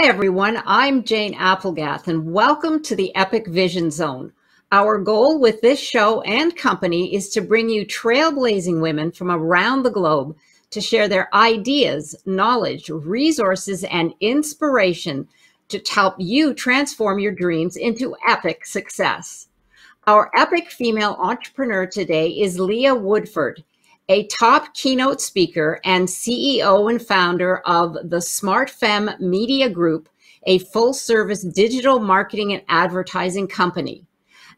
Hi, everyone. I'm Jane Applegath, and welcome to the Epic Vision Zone. Our goal with this show and company is to bring you trailblazing women from around the globe to share their ideas, knowledge, resources, and inspiration to help you transform your dreams into epic success. Our epic female entrepreneur today is Lea Woodford, a top keynote speaker and CEO and founder of the SmartFem Media Group, a full-service digital marketing and advertising company.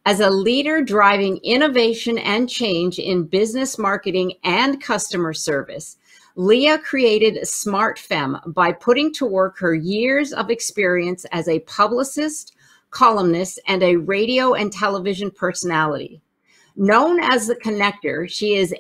As a leader driving innovation and change in business marketing and customer service, Lea created SmartFem by putting to work her years of experience as a publicist, columnist, and a radio and television personality. Known as the Connector, she is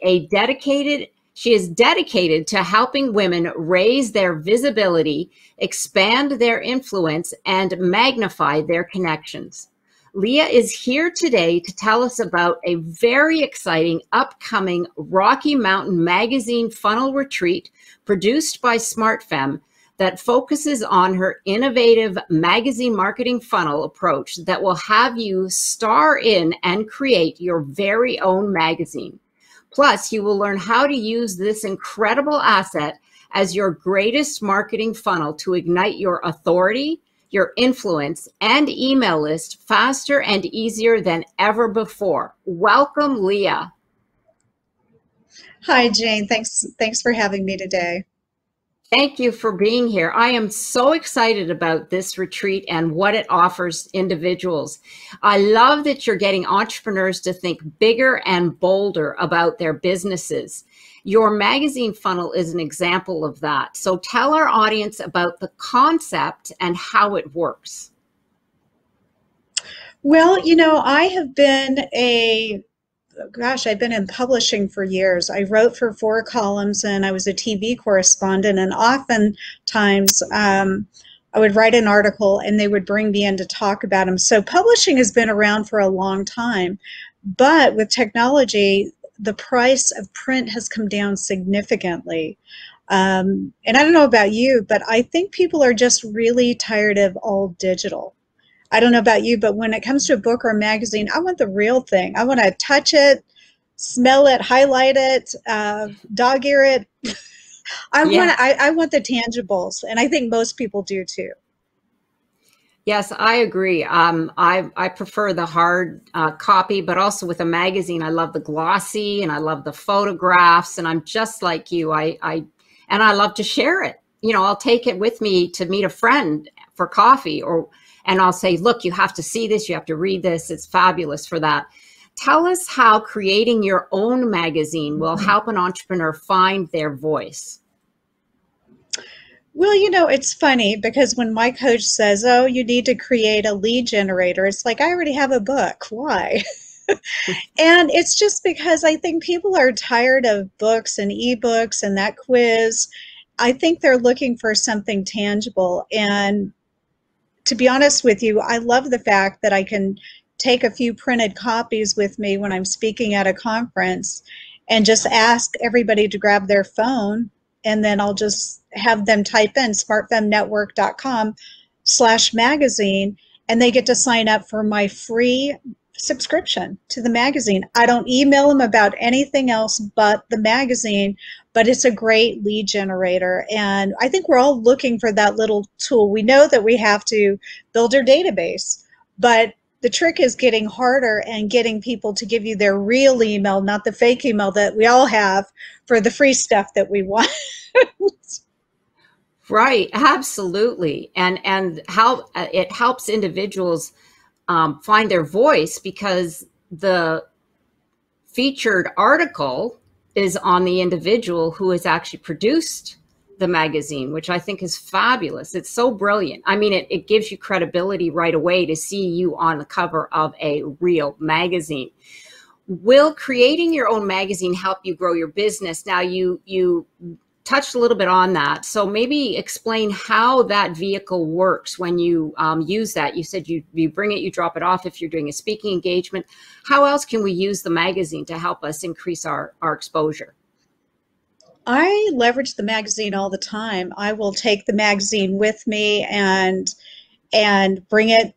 dedicated to helping women raise their visibility, expand their influence, and magnify their connections. Lea is here today to tell us about a very exciting upcoming Rocky Mountain Magazine funnel retreat produced by SmartFem that focuses on her innovative magazine marketing funnel approach that will have you star in and create your very own magazine. Plus, you will learn how to use this incredible asset as your greatest marketing funnel to ignite your authority, your influence, and email list faster and easier than ever before. Welcome, Lea. Hi, Jane. Thanks for having me today. Thank you for being here. I am so excited about this retreat and what it offers individuals. I love that you're getting entrepreneurs to think bigger and bolder about their businesses. Your magazine funnel is an example of that. So tell our audience about the concept and how it works. Well, I have been I've been in publishing for years. I wrote for 4 columns and I was a TV correspondent, and oftentimes I would write an article and they would bring me in to talk about them. So publishing has been around for a long time, but with technology, the price of print has come down significantly. And I don't know about you, but I think people are just really tired of all digital. I don't know about you, but when it comes to a book or a magazine, I want the real thing. I want to touch it, smell it, highlight it, dog ear it. I want the tangibles, and I think most people do too. Yes, I agree. I prefer the hard copy, but also with a magazine, I love the glossy and I love the photographs, and I'm just like you. I love to share it. I'll take it with me to meet a friend for coffee, and I'll say, look, you have to see this, you have to read this. It's fabulous for that. Tell us how creating your own magazine will help an entrepreneur find their voice. Well, it's funny because when my coach says, oh, you need to create a lead generator, it's like, I already have a book. Why? And it's just because I think people are tired of books and ebooks and that quiz. I think they're looking for something tangible. And to be honest with you, I love the fact that I can take a few printed copies with me when I'm speaking at a conference and just ask everybody to grab their phone, and then I'll just have them type in smartfemnetwork.com/magazine, and they get to sign up for my free subscription to the magazine. I don't email them about anything else but the magazine, but it's a great lead generator. And I think we're all looking for that little tool. We know that we have to build our database, but the trick is getting harder and getting people to give you their real email, not the fake email that we all have for the free stuff that we want. Right, absolutely. And how it helps individuals find their voice, because the featured article is on the individual who has actually produced the magazine, which I think is fabulous. It's so brilliant. I mean, it gives you credibility right away to see you on the cover of a real magazine. Will creating your own magazine help you grow your business? Now, you touched a little bit on that. So maybe explain how that vehicle works when you use that. You said you bring it, you drop it off if you're doing a speaking engagement. How else can we use the magazine to help us increase our exposure? I leverage the magazine all the time. I will take the magazine with me and bring it,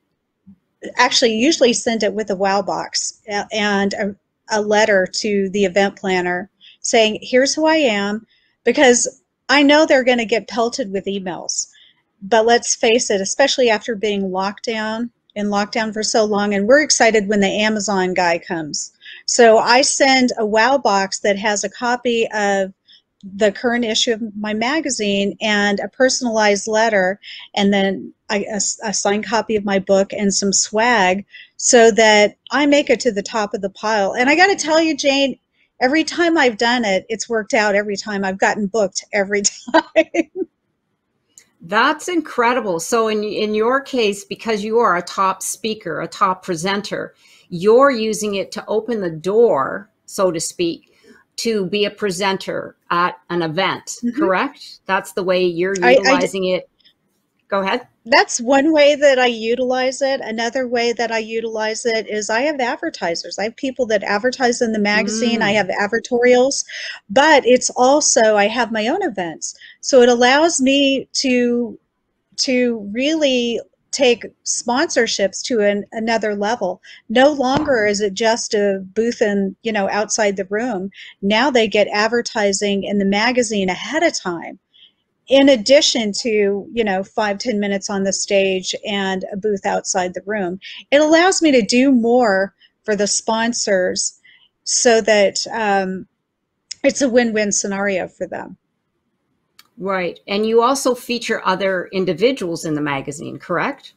actually usually send it with a wow box and a letter to the event planner saying, here's who I am, because I know they're going to get pelted with emails. But let's face it, especially after being in lockdown for so long, and we're excited when the Amazon guy comes. So I send a wow box that has a copy of the current issue of my magazine and a personalized letter, and then a signed copy of my book and some swag, so that I make it to the top of the pile. And I got to tell you, Jane, every time I've done it, it's worked out. Every time I've gotten booked every time. That's incredible. So in your case, because you are a top speaker, a top presenter, you're using it to open the door, so to speak, to be a presenter at an event, correct? That's the way you're utilizing it. Go ahead. That's one way that I utilize it. Another way that I utilize it is I have advertisers. I have people that advertise in the magazine. I have advertorials, but it's also, I have my own events. So it allows me to really take sponsorships to another level. No longer is it just a booth and, outside the room. Now they get advertising in the magazine ahead of time, in addition to 5-10 minutes on the stage and a booth outside the room. It allows me to do more for the sponsors, so that it's a win-win scenario for them. Right. And you also feature other individuals in the magazine, correct?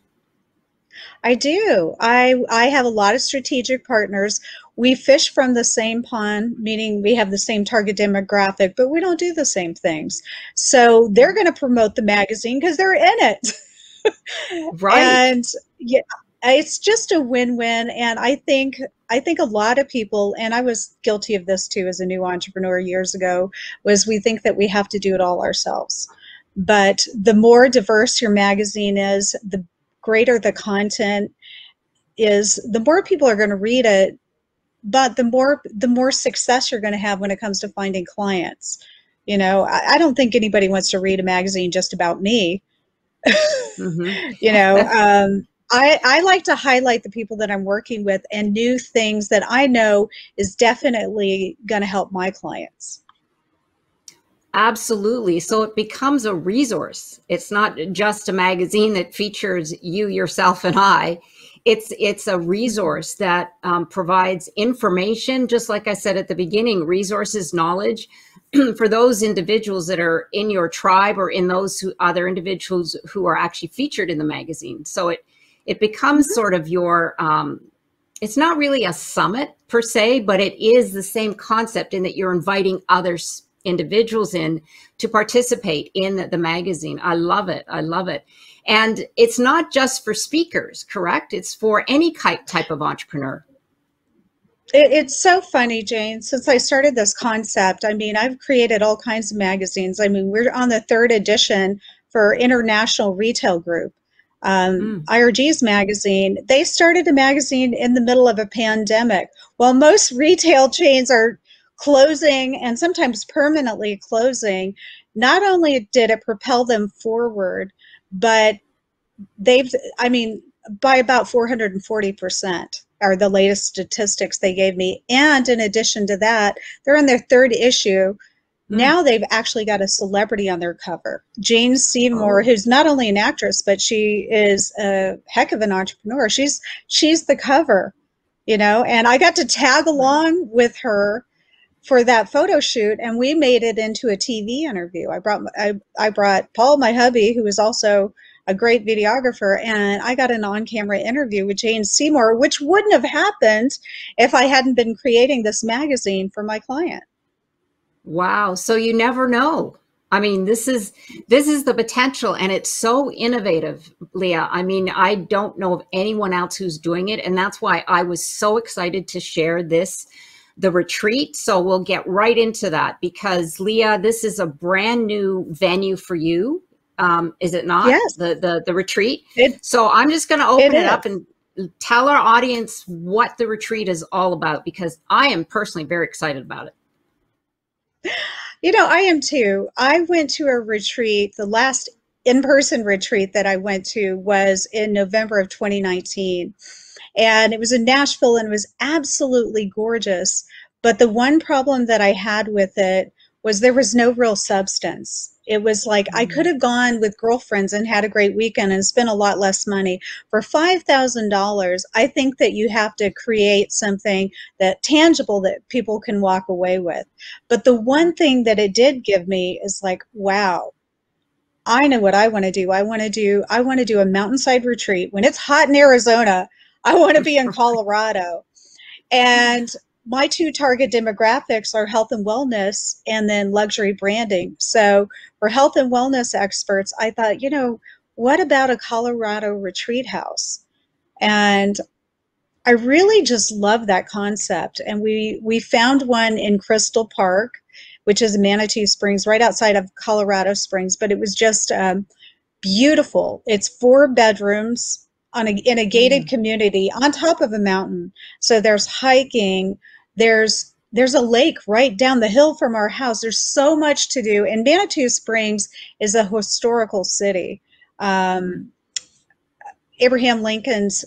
I do. I have a lot of strategic partners. We fish from the same pond, meaning we have the same target demographic, but we don't do the same things. So they're going to promote the magazine because they're in it. Right. And yeah, it's just a win-win. And I think a lot of people, and I was guilty of this too as a new entrepreneur years ago, was we think that we have to do it all ourselves. But the more diverse your magazine is, the greater the content is, the more people are going to read it, but the more success you're going to have when it comes to finding clients. I don't think anybody wants to read a magazine just about me. I like to highlight the people that I'm working with and new things that I know is definitely going to help my clients. Absolutely. So it becomes a resource. It's not just a magazine that features you, yourself, and I. It's a resource that provides information, just like I said at the beginning, resources, knowledge for those individuals that are in your tribe or in those other individuals who are actually featured in the magazine. So it becomes sort of your, it's not really a summit per se, but it is the same concept in that you're inviting others, individuals in to participate in the magazine. I love it. I love it. And it's not just for speakers, correct? It's for any type of entrepreneur. It's so funny, Jane. Since I started this concept, I've created all kinds of magazines. We're on the 3rd edition for International Retail Group. IRG's magazine, they started a magazine in the middle of a pandemic. While most retail chains are closing and sometimes permanently closing, not only did it propel them forward, but by about 440% are the latest statistics they gave me. And in addition to that, they're in their 3rd issue. Now they've actually got a celebrity on their cover. Jane Seymour, who's not only an actress, but she is a heck of an entrepreneur. She's the cover, and I got to tag along with her for that photo shoot, and we made it into a TV interview. I brought Paul, my hubby, who is also a great videographer, and I got an on-camera interview with Jane Seymour, which wouldn't have happened if I hadn't been creating this magazine for my client. Wow. So you never know. This is the potential, and it's so innovative, Lea. I don't know of anyone else who's doing it. And that's why I was so excited to share the retreat. So we'll get right into that, because Lea, this is a brand new venue for you. Is it not? Yes. The retreat. So I'm just going to open it up and tell our audience what the retreat is all about, because I am personally very excited about it. I am too. I went to a retreat. The last in-person retreat that I went to was in November of 2019. And it was in Nashville and it was absolutely gorgeous. But the one problem that I had with it was there was no real substance. It was like I could have gone with girlfriends and had a great weekend and spent a lot less money. For $5,000, I think that you have to create something that tangible that people can walk away with. But the one thing that it did give me is like, wow, I know what I want to do. I want to do a mountainside retreat. When it's hot in Arizona, I want to be in Colorado. And my two target demographics are health and wellness and then luxury branding. So for health and wellness experts, I thought, what about a Colorado retreat house? And I really just love that concept. And we found one in Crystal Park, which is Manitou Springs, right outside of Colorado Springs, but it was just beautiful. It's 4 bedrooms in a gated community on top of a mountain. So there's hiking, there's a lake right down the hill from our house. There's so much to do. And Manitou Springs is a historical city. Abraham Lincoln's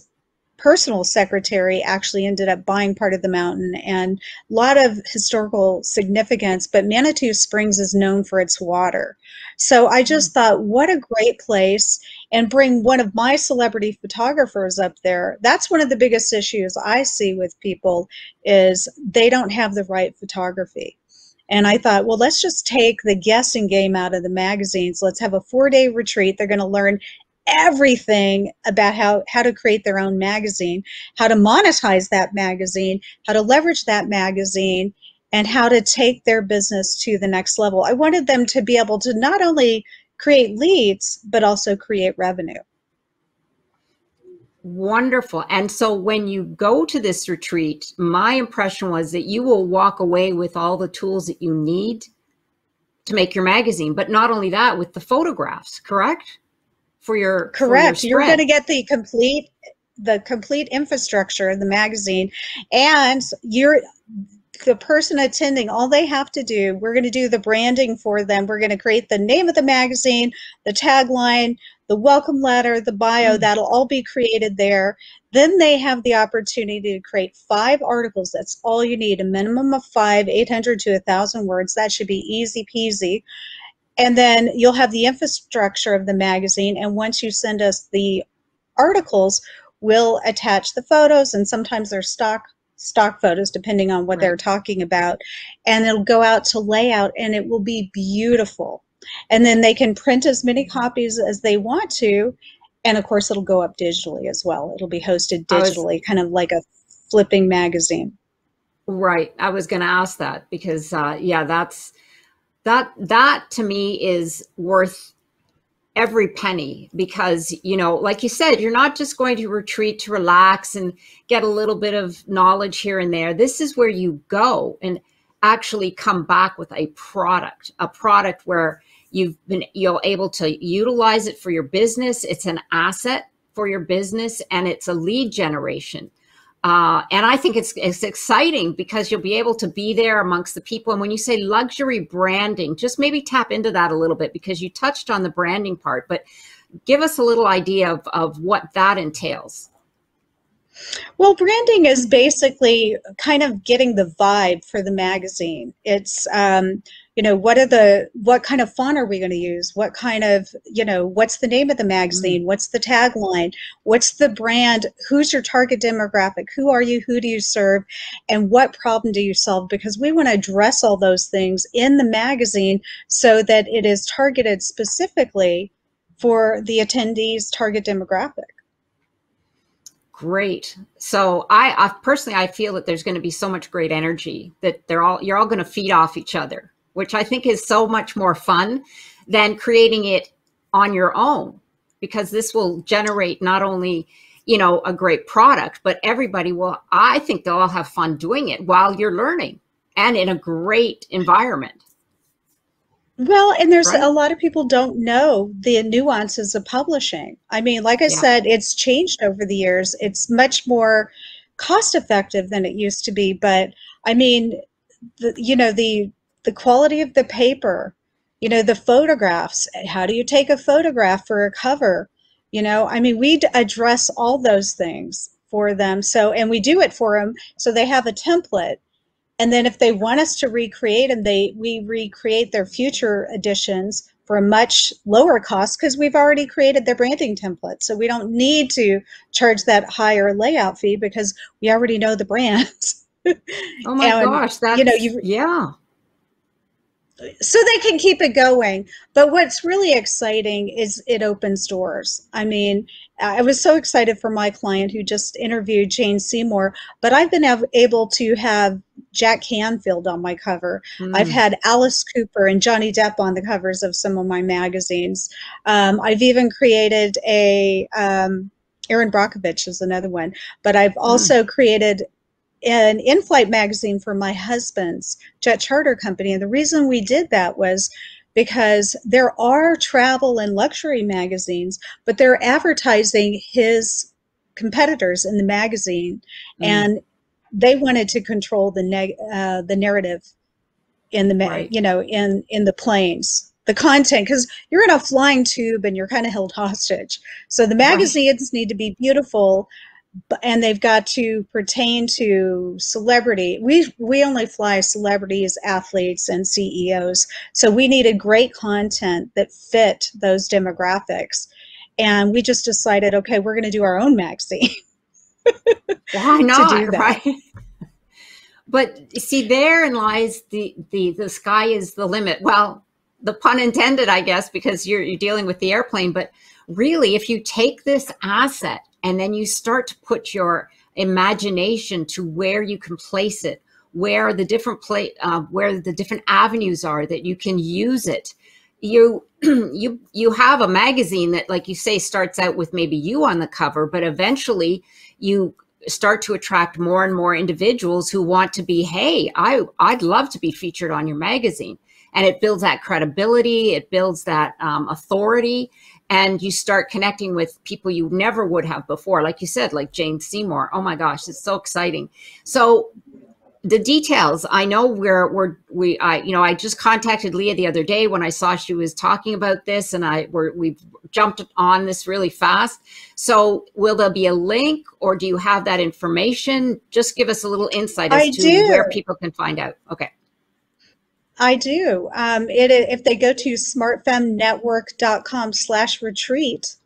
personal secretary actually ended up buying part of the mountain, and a lot of historical significance, but Manitou Springs is known for its water. So I just thought, what a great place, and bring one of my celebrity photographers up there. That's one of the biggest issues I see with people is they don't have the right photography. And I thought, well, let's just take the guessing game out of the magazines. Let's have a 4-day retreat. They're going to learn everything about how to create their own magazine, how to monetize that magazine, how to leverage that magazine, and how to take their business to the next level. I wanted them to be able to not only create leads, but also create revenue. Wonderful. And so when you go to this retreat, my impression was that you will walk away with all the tools that you need to make your magazine, but not only that, with the photographs, correct? Correct. You're going to get the complete infrastructure of the magazine, and the person attending, all they have to do, we're going to do the branding for them. We're going to create the name of the magazine, the tagline, the welcome letter, the bio. That'll all be created there. Then they have the opportunity to create 5 articles. That's all you need, a minimum of 5, 800 to 1,000 words. That should be easy peasy. And then you'll have the infrastructure of the magazine. And once you send us the articles, we'll attach the photos, and sometimes they're stock photos, depending on what they're talking about. And it'll go out to layout, and it will be beautiful. And then they can print as many copies as they want to. And of course, it'll go up digitally as well. It'll be hosted digitally, kind of like a flipping magazine. Right. I was going to ask that because, yeah, that to me is worth every penny, because, like you said, you're not just going to retreat to relax and get a little bit of knowledge here and there. This is where you go and actually come back with a product where you're able to utilize it for your business. It's an asset for your business, and it's a lead generation. And I think it's exciting because you'll be able to be there amongst the people. And when you say luxury branding, just maybe tap into that a little bit, because you touched on the branding part, but give us a little idea of what that entails. Well, branding is basically kind of getting the vibe for the magazine. It's, what kind of font are we going to use? What kind of, what's the name of the magazine? What's the tagline? What's the brand? Who's your target demographic? Who are you? Who do you serve? And what problem do you solve? Because we want to address all those things in the magazine so that it is targeted specifically for the attendees' target demographic. Great. So I personally, I feel that there's going to be so much great energy that you're all going to feed off each other, which I think is so much more fun than creating it on your own, because this will generate not only, a great product, but I think they'll all have fun doing it while you're learning and in a great environment. Well, and there's a lot of people don't know the nuances of publishing. I mean, like I said, it's changed over the years. It's much more cost effective than it used to be. But I mean, the the quality of the paper, the photographs. How do you take a photograph for a cover? I mean, we address all those things for them. So, and we do it for them. So they have a template. And then if they want us to recreate them, we recreate their future editions for a much lower cost because we've already created their branding template. So we don't need to charge that higher layout fee because we already know the brands. Oh my And, gosh, that's, yeah. So they can keep it going. But what's really exciting is it opens doors. I mean, I was so excited for my client who just interviewed Jane Seymour, but I've been able to have Jack Canfield on my cover. I've had Alice Cooper and Johnny Depp on the covers of some of my magazines. I've even created Aaron Brockovich is another one, but I've also created an in-flight magazine for my husband's jet charter company. And the reason we did that was because there are travel and luxury magazines, but they're advertising his competitors in the magazine, and they wanted to control the narrative in the Right. in the planes, the content, because you're in a flying tube and you're kind of held hostage. So the magazines need to be beautiful, and they've got to pertain to celebrity. We only fly celebrities, athletes, and CEOs. So we needed great content that fit those demographics. And we just decided, okay, we're going to do our own magazine. Why not? To do that. Right. But see, therein lies the sky is the limit. Well, the pun intended, I guess, because you're dealing with the airplane. But really, if you take this asset and then you start to put your imagination to where you can place it, where the different where the different avenues are that you can use it. You have a magazine that, like you say, starts out with maybe you on the cover, but eventually you start to attract more and more individuals who want to be, hey, I'd love to be featured on your magazine. And it builds that credibility, it builds that authority, and you start connecting with people you never would have before. Like you said, like Jane Seymour. Oh my gosh, it's so exciting. So the details, I know I just contacted Lea the other day when I saw she was talking about this, and we jumped on this really fast. So will there be a link, or do you have that information? Just give us a little insight as to where people can find out. Okay. I do. If they go to smartfemnetwork.com/retreat,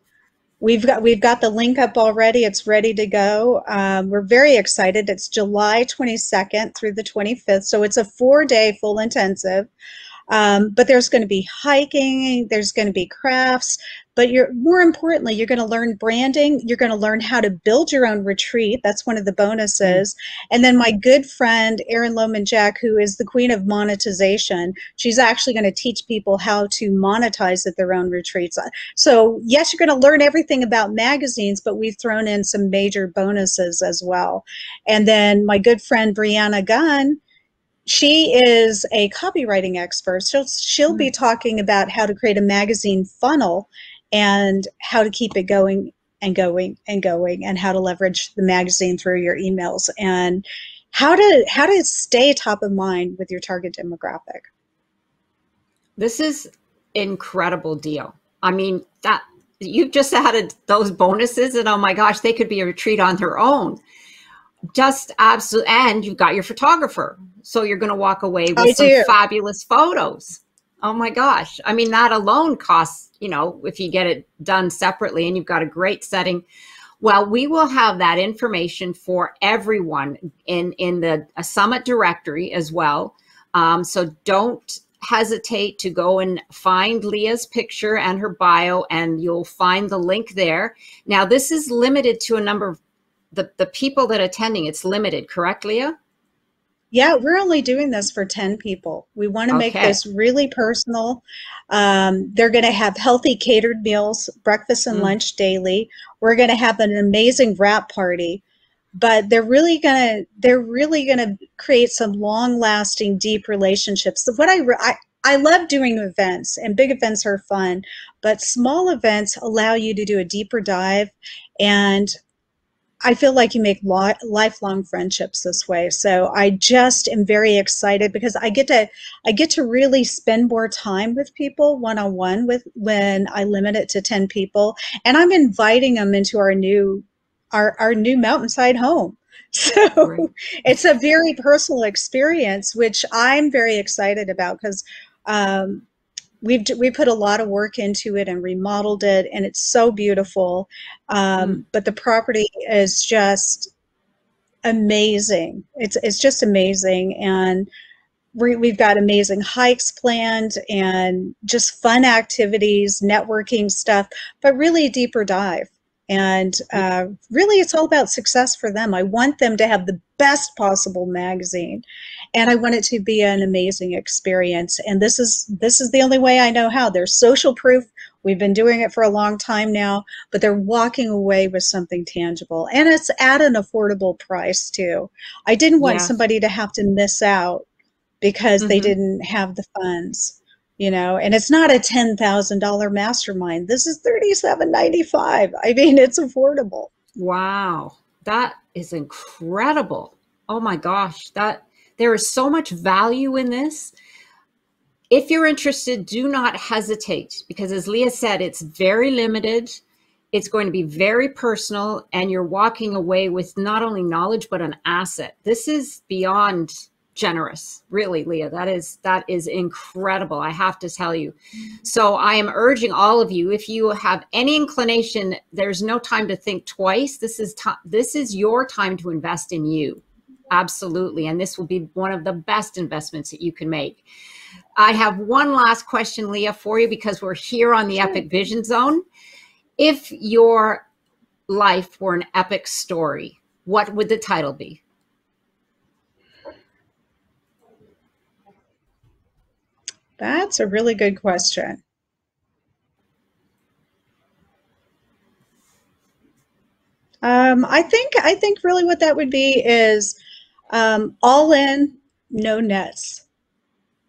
we've got the link up already. It's ready to go. We're very excited. It's July 22nd through the 25th, so it's a 4-day full intensive. But there's going to be hiking, there's going to be crafts, but more importantly, you're going to learn branding. You're going to learn how to build your own retreat. That's one of the bonuses. And then my good friend, Erin Lohman-Jack, who is the queen of monetization, she's actually going to teach people how to monetize at their own retreats. So yes, you're going to learn everything about magazines, but we've thrown in some major bonuses as well. And then my good friend, Brianna Gunn, she is a copywriting expert. So she'll be talking about how to create a magazine funnel and how to keep it going and going and going, and how to leverage the magazine through your emails, and how to stay top of mind with your target demographic. This is incredible deal. I mean, that you just added those bonuses, and oh my gosh, they could be a retreat on their own. Just absolutely. And you've got your photographer. So you're going to walk away with some fabulous photos. Oh my gosh. I mean, that alone costs, if you get it done separately and you've got a great setting. Well, we will have that information for everyone in the summit directory as well. So don't hesitate to go and find Lea's picture and her bio, and you'll find the link there. Now, this is limited to a number of the people that are attending. It's limited, correct, Lea? Yeah, we're only doing this for 10 people. We want to make this really personal. They're going to have healthy catered meals, breakfast and lunch daily. We're going to have an amazing wrap party, but they're really going to create some long-lasting, deep relationships. So what I love doing events, and big events are fun, but small events allow you to do a deeper dive. And I feel like you make lifelong friendships this way. So I just am very excited because I get to really spend more time with people one-on-one with when I limit it to 10 people, and I'm inviting them into our new mountainside home. Great. So it's a very personal experience, which I'm very excited about because we put a lot of work into it and remodeled it, and it's so beautiful. But the property is just amazing. It's just amazing, and we've got amazing hikes planned and just fun activities, networking stuff, but really a deeper dive. And really, it's all about success for them. I want them to have the best possible magazine, and I want it to be an amazing experience. And this is the only way I know how. There's social proof. We've been doing it for a long time now, but they're walking away with something tangible, and it's at an affordable price too. I didn't want somebody to have to miss out because they didn't have the funds. And it's not a $10,000 mastermind. This is $37.95. I mean, it's affordable. Wow, that is incredible. Oh my gosh, there is so much value in this. If you're interested, do not hesitate, because as Lea said, it's very limited. It's going to be very personal, and you're walking away with not only knowledge, but an asset. This is beyond generous, really, Lea. That is incredible, I have to tell you. So I am urging all of you, if you have any inclination, there's no time to think twice. This is your time to invest in you. Absolutely. And this will be one of the best investments that you can make. I have one last question, Lea, for you, because we're here on the Epic Vision Zone. If your life were an epic story, what would the title be? That's a really good question. I think really what that would be is all in, no nets.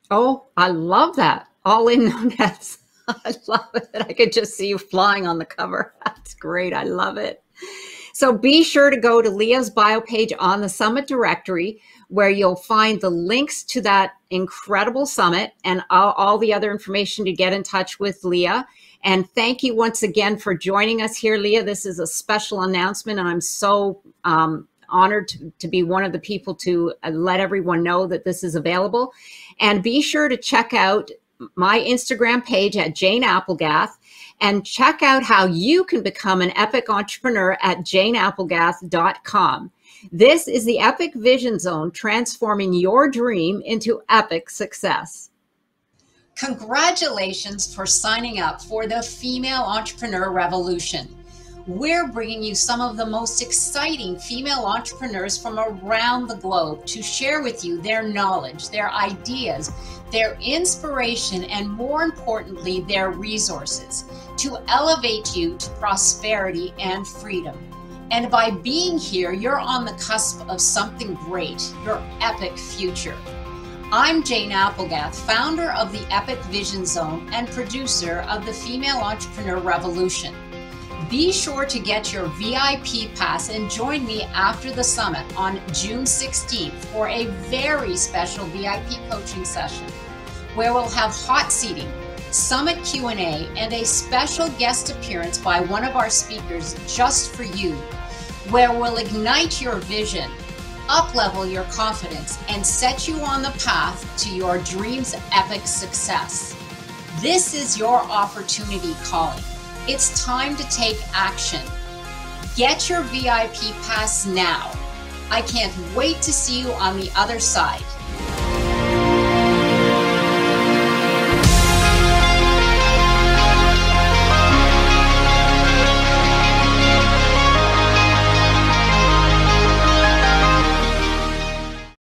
Oh, I love that. All in, no nets. I love it. I could just see you flying on the cover. That's great. I love it. So be sure to go to Lea's bio page on the Summit directory, where you'll find the links to that incredible summit and all the other information to get in touch with Lea. And thank you once again for joining us here, Lea. This is a special announcement, and I'm so honored to be one of the people to let everyone know that this is available. And be sure to check out my Instagram page at Jane Applegath, and check out how you can become an epic entrepreneur at janeapplegath.com. This is the Epic Vision Zone, transforming your dream into epic success. Congratulations for signing up for the Female Entrepreneur Revolution. We're bringing you some of the most exciting female entrepreneurs from around the globe to share with you their knowledge, their ideas, their inspiration, and more importantly, their resources to elevate you to prosperity and freedom. And by being here, you're on the cusp of something great, your epic future. I'm Jane Applegath, founder of the Epic Vision Zone and producer of the Female Entrepreneur Revolution. Be sure to get your VIP pass and join me after the summit on June 16th for a very special VIP coaching session, where we'll have hot seating, summit Q&A, and a special guest appearance by one of our speakers just for you, where we'll ignite your vision, up-level your confidence, and set you on the path to your dreams' epic success. This is your opportunity calling. It's time to take action. Get your VIP pass now. I can't wait to see you on the other side.